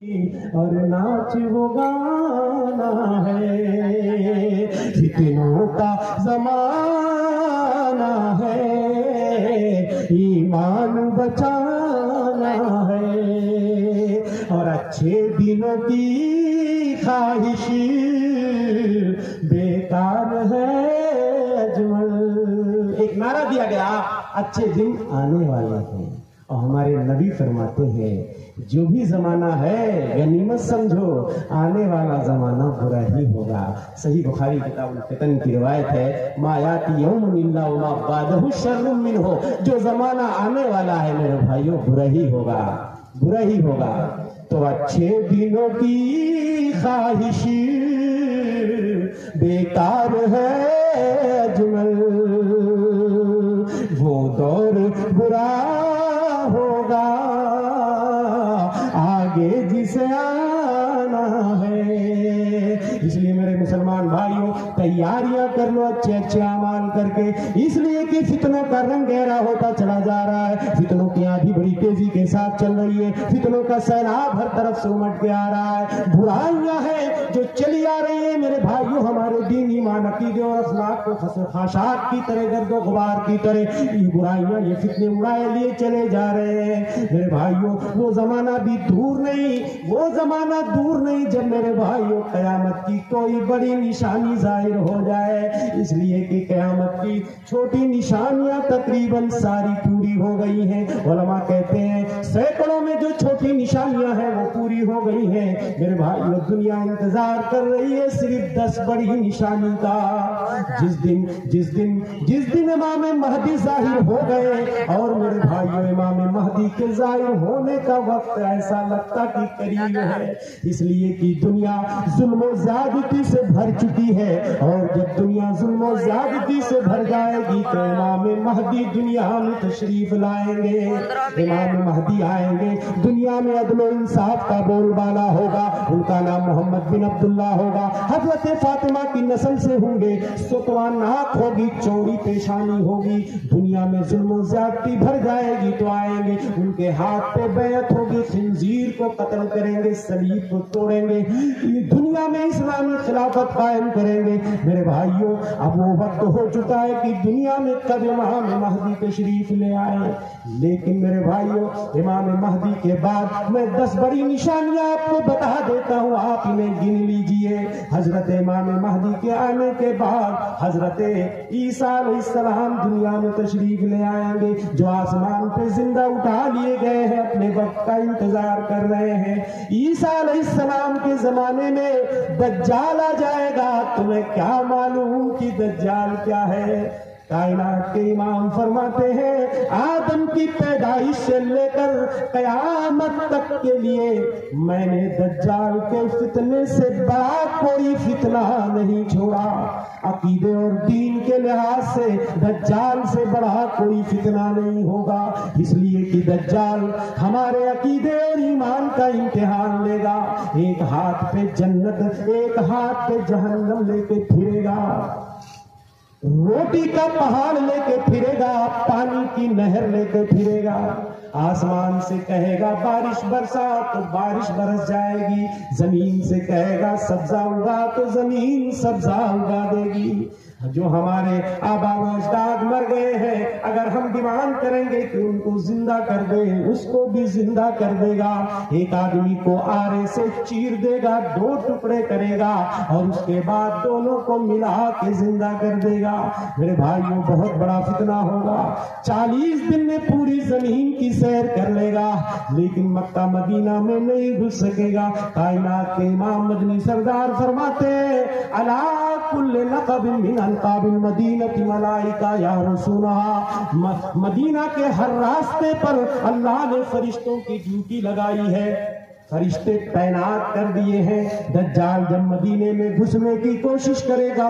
اور ناچ وہ گانا ہے، فتنوں کا زمانہ ہے، ایمان بچانا ہے، اور اچھے دنوں کی خواہش بیکار ہے اجمل۔ ایک نعرہ دیا گیا، اچھے دن آنے والے ہیں، اور ہمارے نبی فرماتے ہیں جو بھی زمانہ ہے غنیمت سمجھو، آنے والا زمانہ برا ہی ہوگا۔ صحیح بخاری کتاب الفتن کی روایت ہے، ما یاتی یوم الا وما بعدہ شر منہ، جو زمانہ آنے والا ہے میرے بھائیوں برا ہی ہوگا، برا ہی ہوگا۔ تو اچھے دنوں کی خواہش بیکار ہے اجمل، وہ دور برا ہوگا آگے جسے آنا ہے۔ اس لیے میرے مسلمان بھائیوں تیاریاں کر لو اچھے اچھے اعمال کر کے، اس لیے کہ فتنوں کا رنگ گہرا ہوتا چلا جا رہا ہے، فتنوں کی آندھی بڑی تیزی کے ساتھ چل رہی ہے، فتنوں کا سیلاب ہر طرف سے امٹ کے آ رہا ہے، برائیاں ہیں جو چلی آ رہی ہیں میرے بھائیوں، ہمارے دین ایمان عقیدے اور اخلاق کو خاشاک کی طرح گرد و غبار کی طرح یہ برائیاں یہ فتنے اڑائے لیے چلے جا رہے ہیں میرے بھائیوں۔ وہ زمانہ بھی دور نہیں، وہ زمانہ دور نہیں جب میرے بھائیوں قیامت کی کوئی بڑی نشانی ظاہر ہو جائے، اس لیے کہ قیامت کی چھوٹی نشانیاں تقریباً ساری پوری ہو گئی ہیں۔ علماء کہتے ہیں سینکڑوں میں جو چھوٹی نشانیاں ہیں وہ پوری ہو گئی ہیں میرے بھائیوں، دنیا انتظار کر رہی ہے صرف 10 بڑی نشانی کا۔ جس دن امام مہدی ظاہر ہو گئے، اور میرے بھائیوں امام مہدی کے ظاہر ہونے کا وقت ایسا لگتا کہ قریب ہے، اس لیے کہ دنیا ظلم و زیادتی سے بھر چکی ہے، اور جب دنیا ظلم و زیادتی سے بھر جائے گی تو امام مہدی دنیا میں تشریف لائیں گے، امام مہدی آئیں گے، دنیا میں عدل و انصاف کا بول بالا ہوگا، ان کا نام محمد بن عبداللہ ہوگا، حضرت فاطمہ کی نسل سے ہوں گے، ستوان ناک ہوگی، چوڑی پیشانی ہوگی، دنیا میں ظلم و زیادتی بھر جائے گی تو آئیں گے، ان کے ہاتھ پہ بیعت ہوگی، خنزیر کو قتل کریں گے، صلیب کو توڑیں گے، دنیا میں اسلامی خلافت قائم کریں گے میرے بھائیوں۔ اب وہ وقت ہو چکا ہے کہ دنیا میں کب امام مہدی تشریف لے آئے، لیکن میرے بھائیوں امام مہدی کے بعد میں 10 بڑی نشانیاں آپ کو بتا دیتا ہوں، آپ انہیں گن لیجئے۔ حضرت امام مہدی کے آنے کے بعد حضرت عیسیٰ علیہ السلام دنیا میں تشریف لے آئیں گے، جو آسمان پہ زندہ اٹھا لیے گئے ہیں، اپنے وقت کا انتظار کر رہے ہیں۔ عیسیٰ علیہ السلام کے زمانے میں دجال آ جائے گا، تمہیں کیا معلوم کہ دجال کیا ہے؟ کائنات کے امام فرماتے ہیں آدم کی پیدائش سے لے کر قیامت تک کے لیے میں نے دجال کے فتنے سے بڑا کوئی فتنہ نہیں چھوڑا، عقیدے اور دین کے لحاظ سے دجال سے بڑا کوئی فتنہ نہیں ہوگا، اس لیے کہ دجال ہمارے عقیدے اور ایمان کا امتحان لے گا، ایک ہاتھ پہ جنت ایک ہاتھ پہ جہنم لے کے پھرے گا، روٹی کا پہاڑ لے کے پھرے گا، پانی کی نہر لے کے پھرے گا، آسمان سے کہے گا بارش برسا تو بارش برس جائے گی، زمین سے کہے گا سبزہ اگا تو زمین سبزہ اگا دے گی۔ جو ہمارے آبا و اجداد مر گئے ہیں، اگر ہم ڈیمانڈ کریں گے کہ ان کو زندہ کر دے، اس کو بھی زندہ کر دے گا، ایک آدمی کو آرے سے چیر دے گا، 2 ٹکڑے کرے گا، اور اس کے بعد دونوں کو ملا کے زندہ کر دے گا میرے بھائیوں، بہت بڑا فتنہ ہوگا، 40 دن میں پوری زمین کی سیر کر لے گا، لیکن مکہ مدینہ میں نہیں گھس سکے گا۔ کائنات کے امام مدنی سردار فرماتے ہیں الا کل لقب من القاب المدینہ ملائکہ یارسونہا، مدینہ کے ہر راستے پر اللہ نے فرشتوں کی ڈیوٹی لگائی ہے، فرشتے تعینات کر دیے ہیں، دجال جب مدینے میں گھسنے کی کوشش کرے گا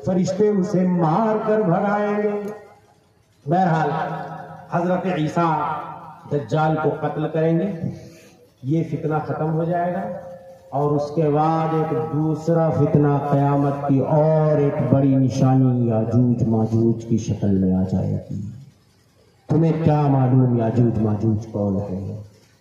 فرشتے اسے مار کر بھگائیں گے۔ بہرحال حضرت عیسیٰ دجال کو قتل کریں گے، یہ فتنہ ختم ہو جائے گا، اور اس کے بعد ایک دوسرا فتنہ قیامت کی اور ایک بڑی نشانی یاجوج ماجوج کی شکل میں آ جائے گی۔ تمہیں کیا معلوم یاجوج ماجوج کون ہے؟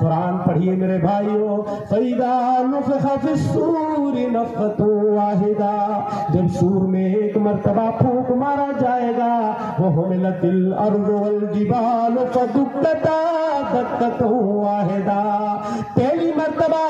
قرآن پڑھیے میرے بھائیوں. فَإِذَا نُفِخَ فِي الصُّورِ نَفْخَةٌ وَاحِدَةٌ، جب سور میں ایک مرتبہ پھونک مارا جائے گا. وَحُمِلَتِ الْأَرْضُ وَالْجِبَالُ فَدُكَّتَا دَكَّةً وَاحِدَةً. پہلی مرتبہ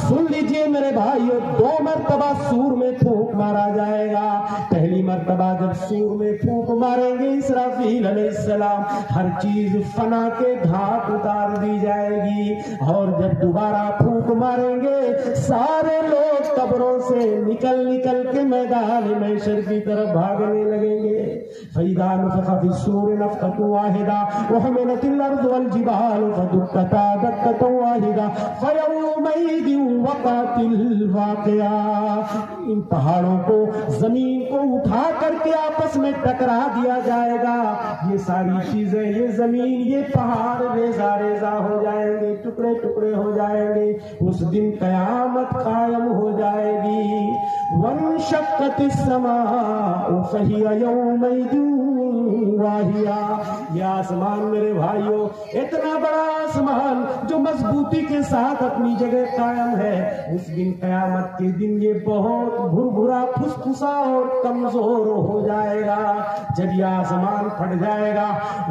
سن لیجئے میرے بھائیوں، 2 مرتبہ سور میں پھونک مارا جائے گا. پہلی مرتبہ جب سور میں پھونک ماریں گے اسرافیل علیہ السلام، ہر چیز فنا کے گھاٹ اتار دی جائے گی. اور جب دوبارہ پھونک ماریں گے سارے لوگ قبروں سے نکل نکل کے میدان محشر کی طرف بھاگنے لگیں گے. فَإِذَا نُفِخَ فِي الصُّورِ نَفْخَةٌ وَاحِدَةٌ وَحُمِلَتِ الْأَرْضُ وَالْجِبَالُ فَدُكَّتَا دَكَّةً وَاحِدَةً فَيَوْمَئِذٍ وَقَعَتِ الْوَاقِعَةُ. ان پہاڑوں کو، زمین کو اٹھا کر کے آپس میں ٹکرا دیا جائے گا. یہ ساری چیزیں، یہ زمین، یہ پہاڑ ریزہ ریزہ ہو جائیں گے، ٹکڑے ٹکڑے ہو جائیں گے. اس دن قیامت قائم ہو جائے گی. وَانشَقَّتِ السَّمَاءُ فَهِيَ يَوْمَئِذٍ وَاهِيَةٌ. یہ آسمان میرے بھائیوں، اتنا بڑا آسمان جو مضبوطی کے ساتھ اپنی جگہ قائم ہے، اس دن قیامت کے دن یہ بہت بھربھرا پھسپھسا اور کمزور ہو جائے گا. جب یہ آسمان پھٹ جائے گا،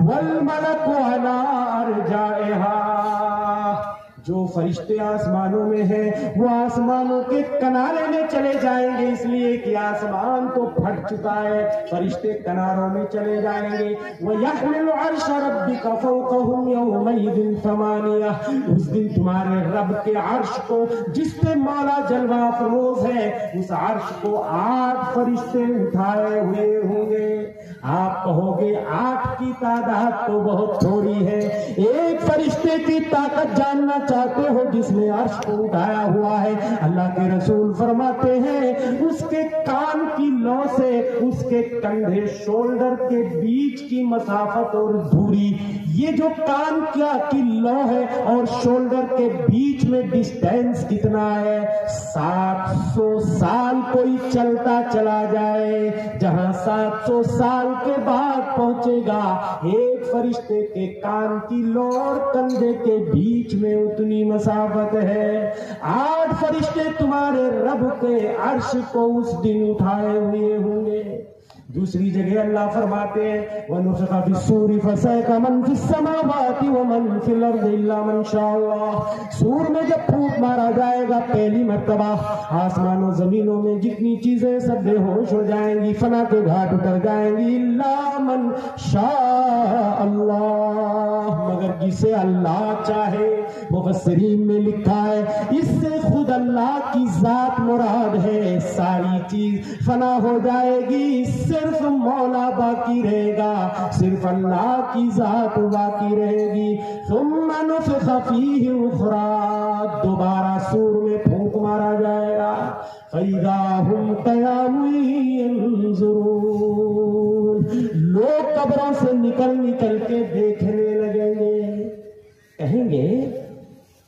وَالْمَلَكُ عَلَىٰ أَرْجَائِهَا، جو فرشتے آسمانوں میں ہیں وہ آسمانوں کے کنارے میں چلے جائیں گے، اس لیے کہ آسمان تو پھٹ چکا ہے، فرشتے کناروں میں چلے جائیں گے. وَيَحْمِلُ عَرْشَ رَبِّكَ فَوْقَهُمْ يَوْمَئِذٍ ثَمَانِيَةٌ. اس دن تمہارے رب کے عرش کو، جس پہ مولا جلوہ افروز ہے، اس عرش کو 8 فرشتے اٹھائے ہوئے ہوں گے. آپ کہو گے 8 کی تعداد تو بہت تھوڑی ہے. ایک فرشتے کی طاقت جاننا چاہتے ہو جس نے عرش کو اٹھایا ہوا ہے؟ اللہ کے رسول فرماتے ہیں اس کے کان کی لو سے اس کے کندھے، شولڈر کے بیچ کی مسافت اور دوری، یہ جو کان کی لو ہے اور شولڈر کے بیچ میں ڈسٹینس کتنا ہے؟ 700 سال کوئی چلتا چلا جائے، جہاں 700 سال کے بعد پہنچے گا، ایک فرشتے کے کان کی لو اور کندھے کے بیچ میں اتنی مسافت ہے. 8 فرشتے تمہارے رب کے عرش کو اس دن اٹھائے ہوئے ہوں گے. دوسری جگہ اللہ فرماتے ہیں وَنُفِخَ فِي الصُّورِ فَصَعِقَ مَن فِي السَّمَاوَاتِ وَمَن فِي الْأَرْضِ إِلَّا مَن شَاءَ اللَّهُ. سور میں جب پھونک مارا جائے گا پہلی مرتبہ، آسمان و زمینوں میں جتنی چیزیں سب بے ہوش ہو جائیں گی، فنا کے گھاٹ اتر جائیں گی. إِلَّا مَن شَاءَ اللَّهُ، مگر جسے اللہ چاہے. مفسرین میں لکھا ہے اس سے خود اللہ کی ذات مراد ہے. ساری چیز فنا ہو جائے گی، صرف مولا باقی رہے گا، صرف اللہ کی ذات باقی رہے گی. ثم نفخ فیہ اخری، دوبارہ سور میں پھونک مارا جائے گا. فَإِذَا هُمْ قِيَامٌ يَنظُرُونَ، لوگ قبروں سے نکل نکل کے دیکھنے لگیں گے، کہیں گے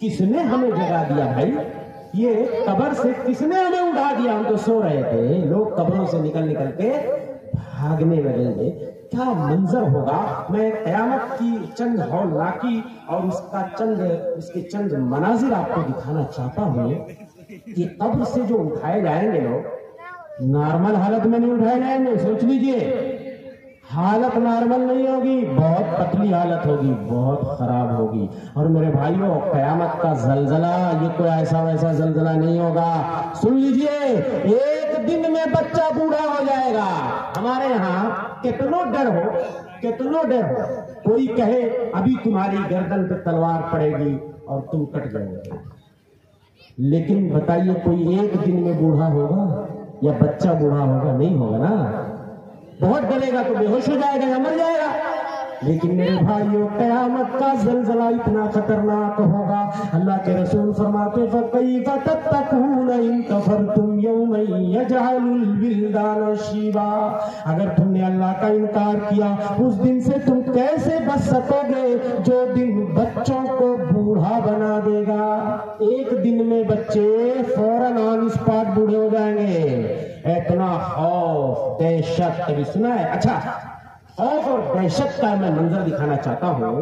کس نے ہمیں جگا دیا بھائی؟ یہ قبر سے کس نے ہمیں اٹھا دیا؟ ہم تو سو رہے تھے. لوگ قبروں سے نکل نکل کے بھاگنے لگیں گے. کیا منظر ہوگا؟ میں قیامت کی چند ہولناکی اور اس کے چند مناظر آپ کو دکھانا چاہتا ہوں. کہ قبر سے جو اٹھائے جائیں گے لوگ، نارمل حالت میں نہیں اٹھائے جائیں گے. سوچ لیجئے، حالت نارمل نہیں ہوگی، بہت پتلی حالت ہوگی، بہت خراب ہوگی. اور میرے بھائیوں، قیامت کا زلزلہ یہ کوئی ایسا ویسا زلزلہ نہیں ہوگا. سن لیجئے، ایک دن میں بچہ بوڑھا ہو جائے گا. ہمارے یہاں کتنوں ڈر ہو، کوئی کہے ابھی تمہاری گردن پہ تلوار پڑے گی اور تم کٹ جاؤ گے، لیکن بتائیے کوئی ایک دن میں بوڑھا ہوگا یا بچہ بوڑھا ہوگا؟ نہیں ہوگا نا. بہت ڈرے گا تو بے ہوش ہو جائے گا یا مر جائے گا. لیکن میرے بھائیوں، قیامت کا زلزلہ اتنا خطرناک ہوگا. اللہ کے رسول فرماتے فَكَيْفَ تَتَّقُونَ إِن كَفَرْتُمْ يَوْمًا يَجْعَلُ الْوِلْدَانَ شِيبًا. اگر تم نے اللہ کا انکار کیا، اس دن سے تم کیسے بچ سکو گے جو دن بچوں کو بوڑھا بنا دے گا. ایک دن میں بچے فوراً آن اسپاٹ بوڑھے ہو جائیں گے. اتنا خوف، دہشت کبھی سنا ہے؟ اچھا، خوف اور دہشت کا میں منظر دکھانا چاہتا ہوں.